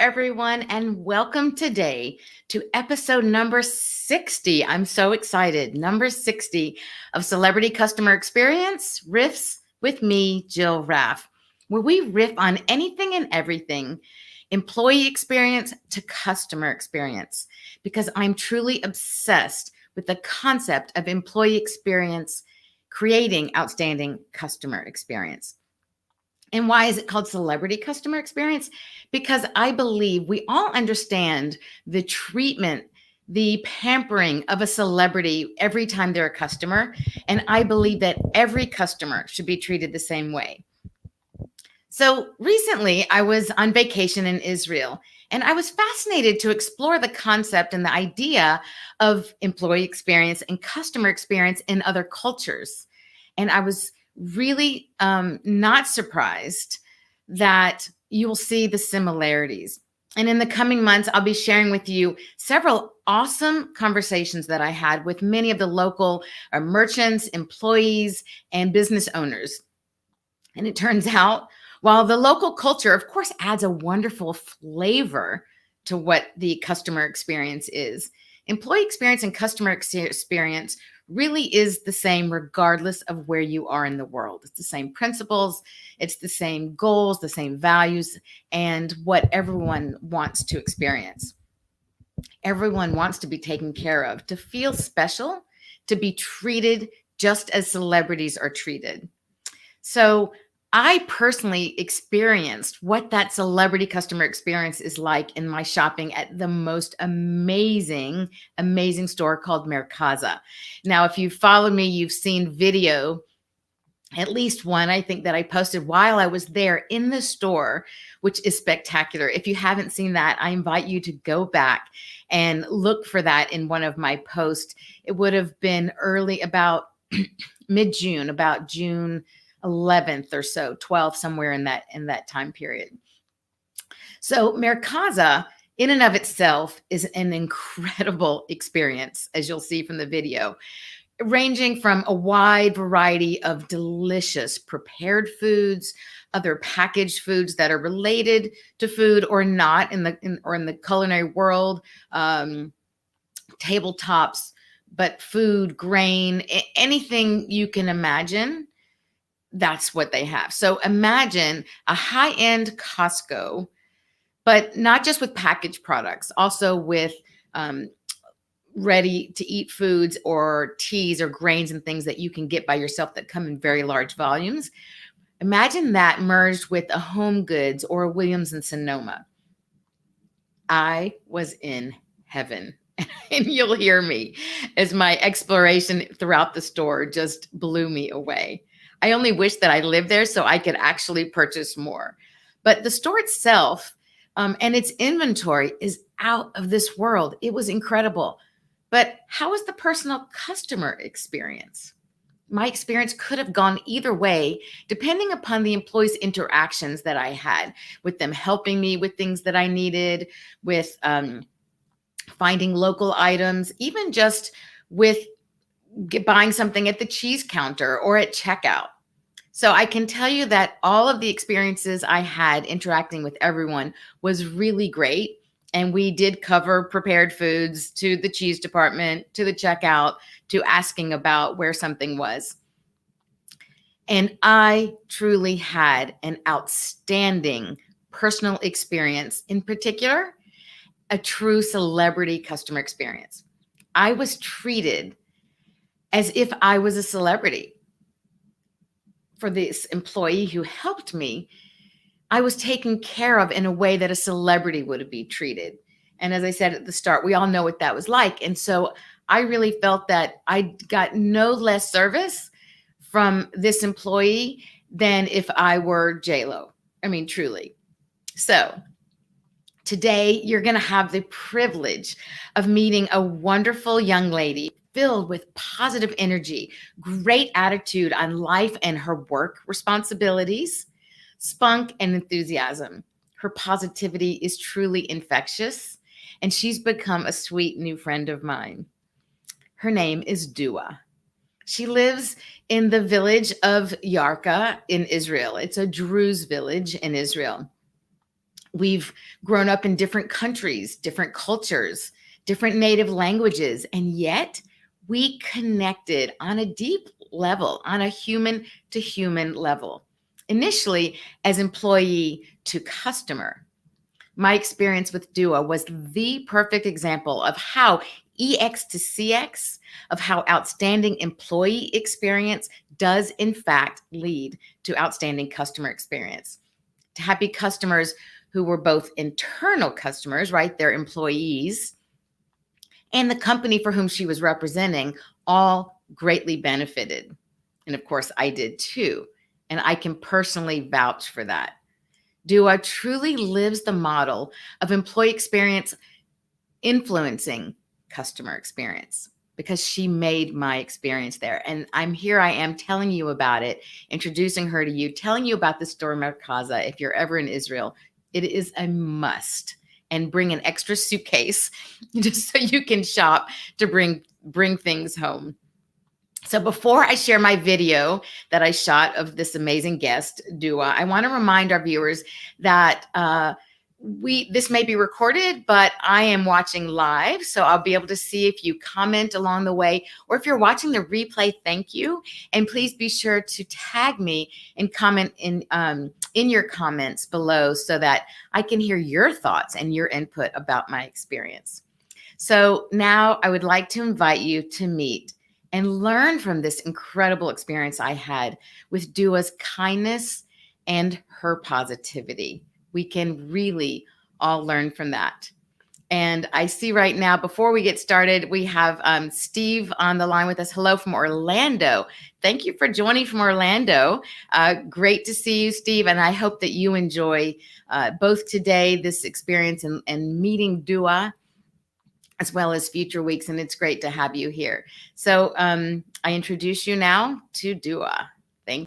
everyone, and welcome today to episode number 60. I'm so excited. Number 60 of Celebrity Customer Experience Riffs with me, Jill Raff, where we riff on anything and everything, employee experience to customer experience, because I'm truly obsessed with the concept of employee experience creating outstanding customer experience. And why is it called celebrity customer experience? Because I believe we all understand the treatment, the pampering of a celebrity every time they're a customer. And I believe that every customer should be treated the same way. So recently, I was on vacation in Israel, and I was fascinated to explore the concept and the idea of employee experience and customer experience in other cultures. And I was really not surprised that you will see the similarities. And in the coming months, I'll be sharing with you several awesome conversations that I had with many of the local merchants, employees, and business owners. And it turns out, while the local culture, of course, adds a wonderful flavor to what the customer experience is, employee experience and customer experience really is the same regardless of where you are in the world. It's the same principles, it's the same goals, the same values, and what everyone wants to experience. Everyone wants to be taken care of, to feel special, to be treated just as celebrities are treated. So I personally experienced what that celebrity customer experience is like in my shopping at the most amazing store called Merkaza. Now, if you followed me, you've seen video, at least one, I think, that I posted while I was there in the store, which is spectacular. If you haven't seen that, I invite you to go back and look for that in one of my posts. It would have been early, about mid-June, about June 11th or so, 12th, somewhere in that time period. So Merkaza in and of itself is an incredible experience, as you'll see from the video, ranging from a wide variety of delicious prepared foods, other packaged foods that are related to food or not in the culinary world, tabletops, but food, grain, anything you can imagine. That's what they have. So imagine a high-end Costco, but not just with packaged products, also with ready-to-eat foods or teas or grains and things that you can get by yourself that come in very large volumes. Imagine that merged with a Home Goods or a Williams and Sonoma. I was in heaven. And you'll hear me as my exploration throughout the store just blew me away. I only wish that I lived there so I could actually purchase more. But the store itself and its inventory is out of this world. It was incredible. But how was the personal customer experience? My experience could have gone either way, depending upon the employees' interactions that I had with them, helping me with things that I needed, with finding local items, even just with buying something at the cheese counter or at checkout. So I can tell you that all of the experiences I had interacting with everyone was really great. And we did cover prepared foods to the cheese department, to the checkout, to asking about where something was. And I truly had an outstanding personal experience, in particular, a true celebrity customer experience. I was treated as if I was a celebrity. For this employee who helped me, I was taken care of in a way that a celebrity would be treated. And as I said at the start, we all know what that was like. And so I really felt that I got no less service from this employee than if I were J-Lo. I mean, truly. So today, you're going to have the privilege of meeting a wonderful young lady filled with positive energy, great attitude on life and her work responsibilities, spunk and enthusiasm. Her positivity is truly infectious, and she's become a sweet new friend of mine. Her name is Duaa. She lives in the village of Yarka in Israel. It's a Druze village in Israel. We've grown up in different countries, different cultures, different native languages, and yet we connected on a deep level, on a human to human level. Initially, as employee to customer, my experience with Duaa was the perfect example of how EX to CX, of how outstanding employee experience does in fact lead to outstanding customer experience. To happy customers who were both internal customers, right, their employees, and the company for whom she was representing all greatly benefited. And of course, I did too. And I can personally vouch for that. Duaa truly lives the model of employee experience influencing customer experience because she made my experience there. And I am telling you about it, introducing her to you, telling you about the store Merkaza. If you're ever in Israel, it is a must. And bring an extra suitcase just so you can shop to bring things home. So before I share my video that I shot of this amazing guest, Duaa, I want to remind our viewers that this may be recorded, but I am watching live, so I'll be able to see if you comment along the way, or if you're watching the replay, thank you. And please be sure to tag me and comment in your comments below so that I can hear your thoughts and your input about my experience. So now I would like to invite you to meet and learn from this incredible experience I had with Duaa's kindness and her positivity. We can really all learn from that. And I see right now, before we get started, we have Steve on the line with us. Hello from Orlando. Thank you for joining from Orlando. Great to see you, Steve. And I hope that you enjoy both today, this experience, and meeting Duaa, as well as future weeks. And it's great to have you here. So I introduce you now to Duaa. Thank you.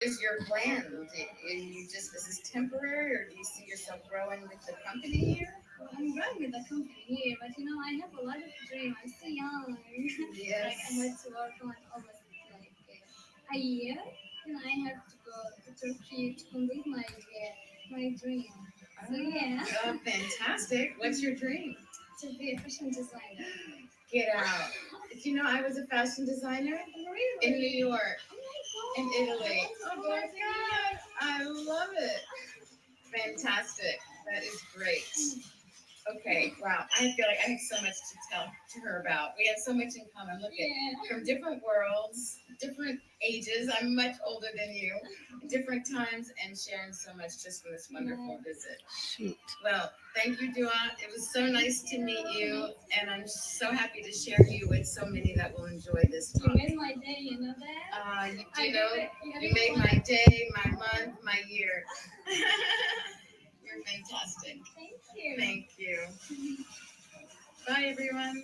is your plan? You just, is this temporary, or do you see yourself growing with the company here? Well, I'm growing with the company here, but I have a lot of dreams. I'm still young. Yes. Like I had to work on almost like a year. I have to go to Turkey to complete my dream. So yeah. Oh, fantastic. What's your dream? To be a fashion designer. Get out. Did you know I was a fashion designer Really? in New York, Oh in my God. Italy? Oh my God. I love it. Fantastic. That is great. Okay, wow. I feel like I have so much to tell to her about. We have so much in common. Look at from different worlds, different ages. I'm much older than you, different times, and sharing so much just for this wonderful visit. Shoot. Well, thank you, Duaa. It was so nice to meet you, and I'm so happy to share you with so many that will enjoy this talk. You made my day, you know that? You made my day, my month, my year. You're fantastic. Thank you. Thank you. Bye, everyone.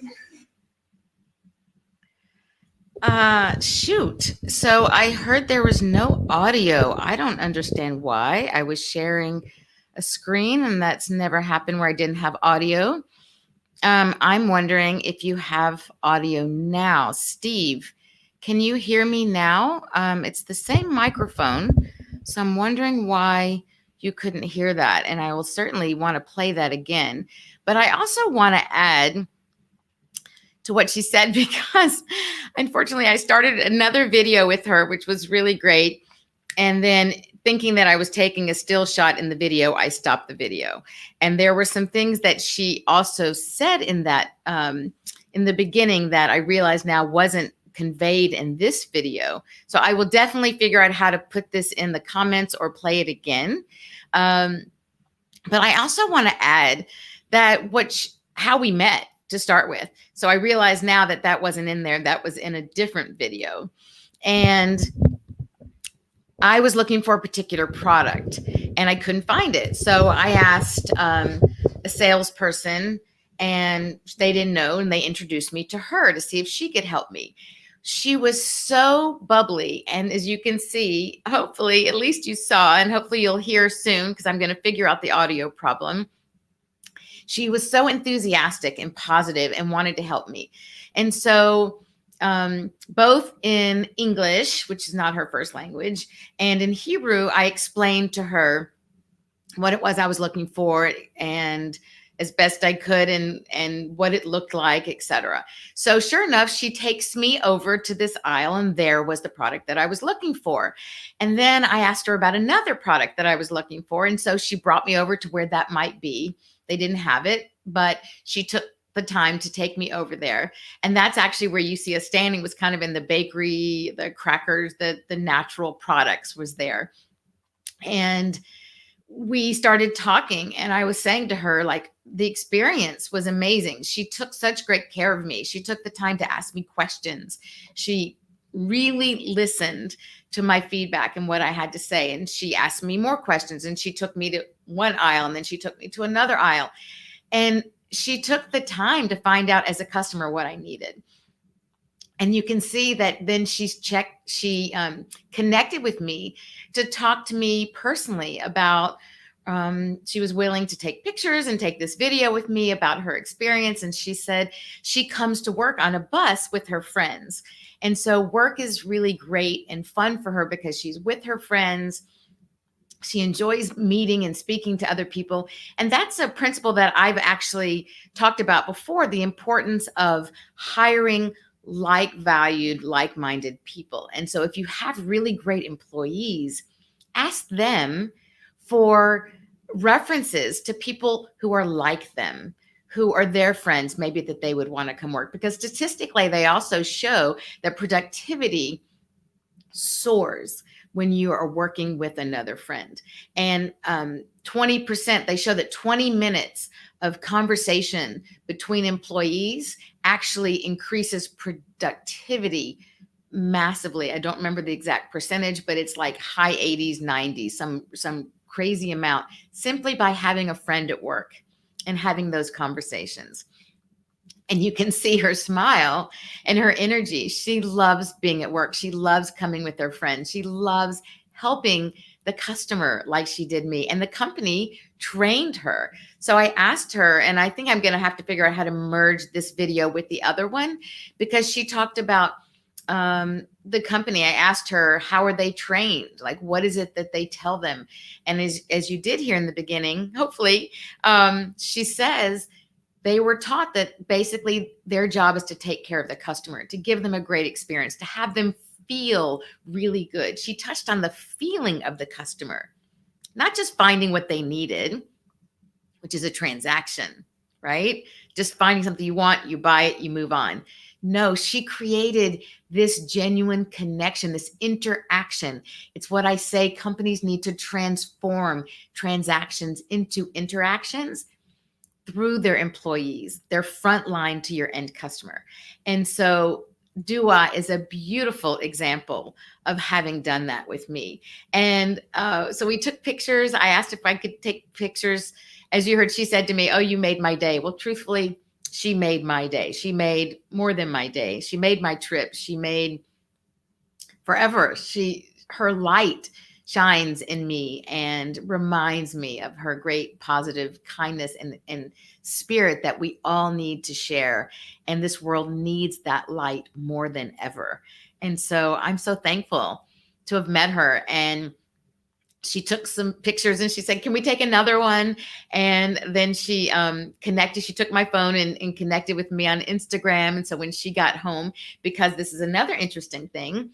Shoot. So I heard there was no audio. I don't understand why. I was sharing a screen, and that's never happened where I didn't have audio. I'm wondering if you have audio now. Steve, can you hear me now? It's the same microphone. So I'm wondering why you couldn't hear that. And I will certainly want to play that again. But I also want to add to what she said, because unfortunately I started another video with her, which was really great. And then thinking that I was taking a still shot in the video, I stopped the video. And there were some things that she also said in that, in the beginning, that I realized now wasn't conveyed in this video. So I will definitely figure out how to put this in the comments or play it again. But I also want to add that how we met to start with. So I realize now that that wasn't in there. That was in a different video. And I was looking for a particular product and I couldn't find it. So I asked a salesperson, and they didn't know, and they introduced me to her to see if she could help me. She was so bubbly. And as you can see, hopefully, at least you saw, and hopefully you'll hear soon, because I'm going to figure out the audio problem. She was so enthusiastic and positive and wanted to help me. And so both in English, which is not her first language, and in Hebrew, I explained to her what it was I was looking for, and as best I could, and what it looked like, etc. So sure enough, she takes me over to this aisle, and there was the product that I was looking for. And then I asked her about another product that I was looking for. And so she brought me over to where that might be. They didn't have it, but she took the time to take me over there. And that's actually where you see us standing, was kind of in the bakery, the crackers, the natural products was there. And we started talking, and I was saying to her, like, the experience was amazing. She took such great care of me. She took the time to ask me questions. She really listened to my feedback and what I had to say. And she asked me more questions, and she took me to one aisle, and then she took me to another aisle. And she took the time to find out as a customer what I needed. And you can see that then she connected with me to talk to me personally about, she was willing to take pictures and take this video with me about her experience. And she said she comes to work on a bus with her friends. And so work is really great and fun for her because she's with her friends. She enjoys meeting and speaking to other people. And that's a principle that I've actually talked about before, the importance of hiring like-valued, like-minded people. And so if you have really great employees, ask them for references to people who are like them, who are their friends, maybe that they would want to come work. Because statistically, they also show that productivity soars when you are working with another friend. And 20%, they show that 20 minutes of conversation between employees actually increases productivity massively. I don't remember the exact percentage, but it's like high 80s, 90s, some crazy amount, simply by having a friend at work and having those conversations. And you can see her smile and her energy. She loves being at work. She loves coming with her friends. She loves helping the customer like she did me. And the company trained her. So I asked her, and I think I'm going to have to figure out how to merge this video with the other one, because she talked about the company. I asked her, how are they trained? Like, what is it that they tell them? And as you did hear in the beginning, hopefully, she says they were taught that basically their job is to take care of the customer, to give them a great experience, to have them feel really good. She touched on the feeling of the customer, not just finding what they needed, which is a transaction, right? Just finding something you want, you buy it, you move on. No, she created this genuine connection, this interaction. It's what I say companies need to transform transactions into interactions through their employees, their front line to your end customer. And so Duaa is a beautiful example of having done that with me. And so we took pictures. I asked if I could take pictures. As you heard, she said to me, "Oh, you made my day." Well, truthfully, she made my day. She made more than my day. She made my trip. She made forever. Her light shines in me and reminds me of her great positive kindness and spirit that we all need to share. And this world needs that light more than ever. And so I'm so thankful to have met her. And she took some pictures and she said, "Can we take another one?" And then she connected. She took my phone and connected with me on Instagram. And so when she got home, because this is another interesting thing,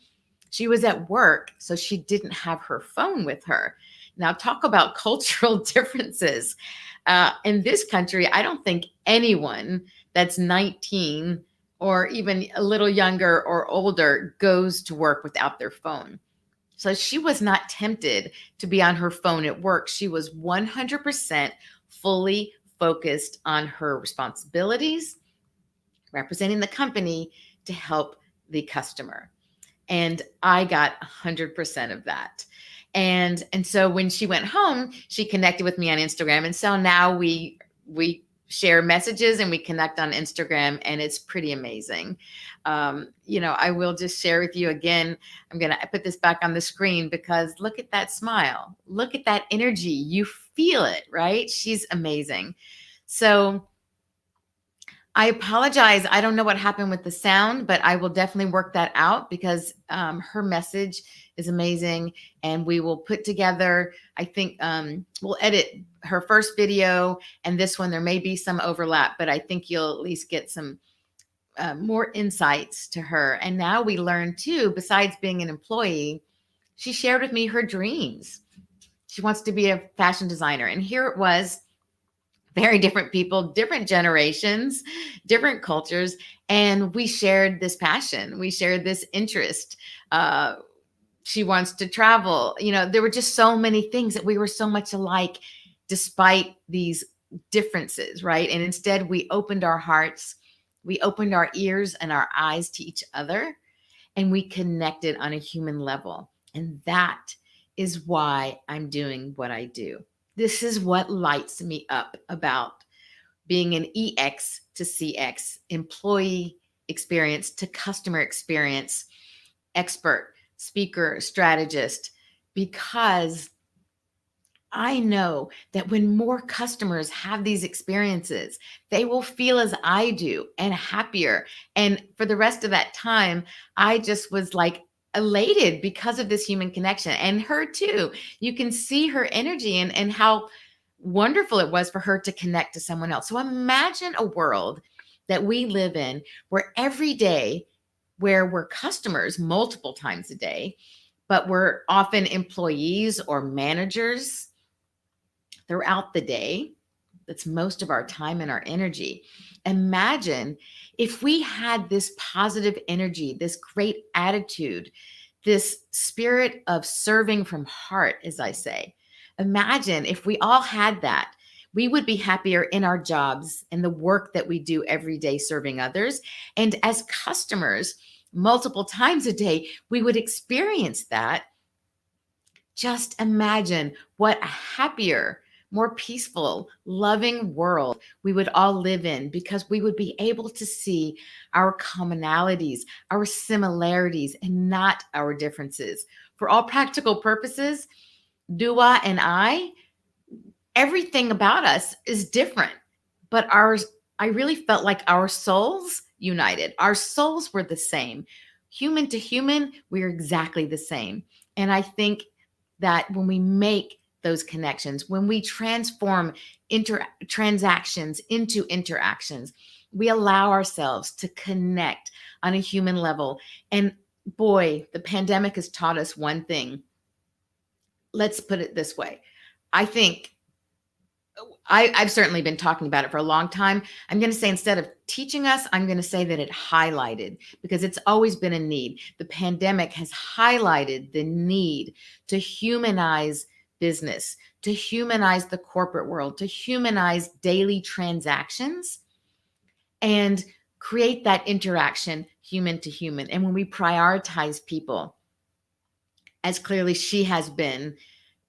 she was at work, so she didn't have her phone with her. Now, talk about cultural differences. In this country, I don't think anyone that's 19 or even a little younger or older goes to work without their phone. So she was not tempted to be on her phone at work. She was 100% fully focused on her responsibilities, representing the company to help the customer. And I got 100% of that. And so when she went home, she connected with me on Instagram. And so now we share messages and we connect on Instagram, and it's pretty amazing. I will just share with you again. I'm going to put this back on the screen because look at that smile. Look at that energy. You feel it, right? She's amazing. So I apologize. I don't know what happened with the sound, but I will definitely work that out because her message is amazing. And we will put together, I think we'll edit her first video and this one. There may be some overlap, but I think you'll at least get some more insights to her. And now we learn too, besides being an employee, she shared with me her dreams. She wants to be a fashion designer. And here it was, very different people, different generations, different cultures. And we shared this passion. We shared this interest. She wants to travel. There were just so many things that we were so much alike despite these differences, right? And instead we opened our hearts, we opened our ears and our eyes to each other, and we connected on a human level. And that is why I'm doing what I do. This is what lights me up about being an EX to CX, employee experience to customer experience expert, speaker, strategist, because I know that when more customers have these experiences, they will feel as I do and happier. And for the rest of that time, I just was like elated because of this human connection, and her too. You can see her energy and how wonderful it was for her to connect to someone else. So imagine a world that we live in where every day, where we're customers multiple times a day, but we're often employees or managers throughout the day. That's most of our time and our energy. Imagine if we had this positive energy, this great attitude, this spirit of serving from heart, as I say. Imagine if we all had that. We would be happier in our jobs and the work that we do every day serving others. And as customers, multiple times a day, we would experience that. Just imagine what a happier, more peaceful, loving world we would all live in, because we would be able to see our commonalities, our similarities, and not our differences. For all practical purposes, Dua and I, everything about us is different, but ours, I really felt like our souls united. Our souls were the same. Human to human, we're exactly the same. And I think that when we make those connections, when we transform transactions into interactions, we allow ourselves to connect on a human level. And boy, the pandemic has taught us one thing. Let's put it this way. I think I've certainly been talking about it for a long time. I'm going to say, instead of teaching us, I'm going to say that it highlighted, because it's always been a need. The pandemic has highlighted the need to humanize business, to humanize the corporate world, to humanize daily transactions, and create that interaction human to human. And when we prioritize people, as clearly she has been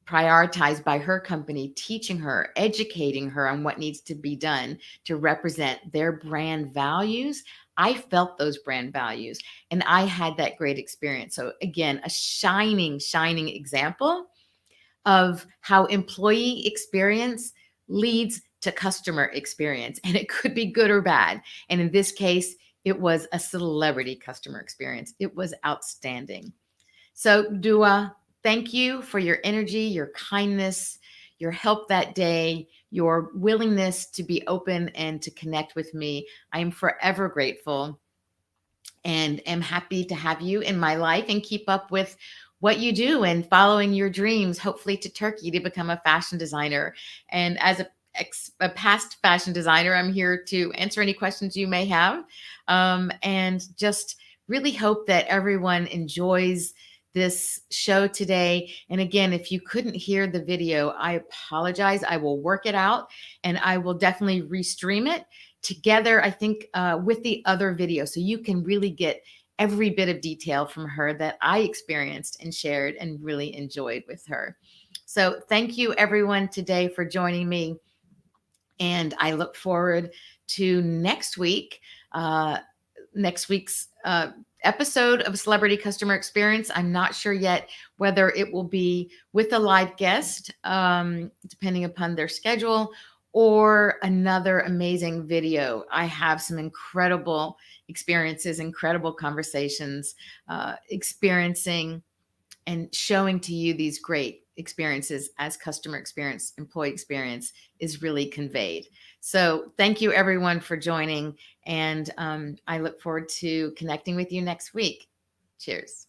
prioritized by her company, teaching her, educating her on what needs to be done to represent their brand values. I felt those brand values, and I had that great experience. So, again, a shining, shining example of how employee experience leads to customer experience. And it could be good or bad. And in this case, it was a celebrity customer experience. It was outstanding. So, Dua, thank you for your energy, your kindness, your help that day, your willingness to be open and to connect with me. I am forever grateful and am happy to have you in my life and keep up with what you do and following your dreams, hopefully to Turkey, to become a fashion designer. And as a past fashion designer, I'm here to answer any questions you may have, and just really hope that everyone enjoys this show today. And again, if you couldn't hear the video, I apologize. I will work it out, and I will definitely restream it together, I think, with the other video, so you can really get every bit of detail from her that I experienced and shared and really enjoyed with her. So thank you, everyone, today for joining me. And I look forward to next week. Next week's episode of Celebrity Customer Experience. I'm not sure yet whether it will be with a live guest, depending upon their schedule, or another amazing video. I have some incredible experiences, incredible conversations, experiencing and showing to you these great experiences as customer experience, employee experience is really conveyed. So thank you, everyone, for joining. And I look forward to connecting with you next week. Cheers.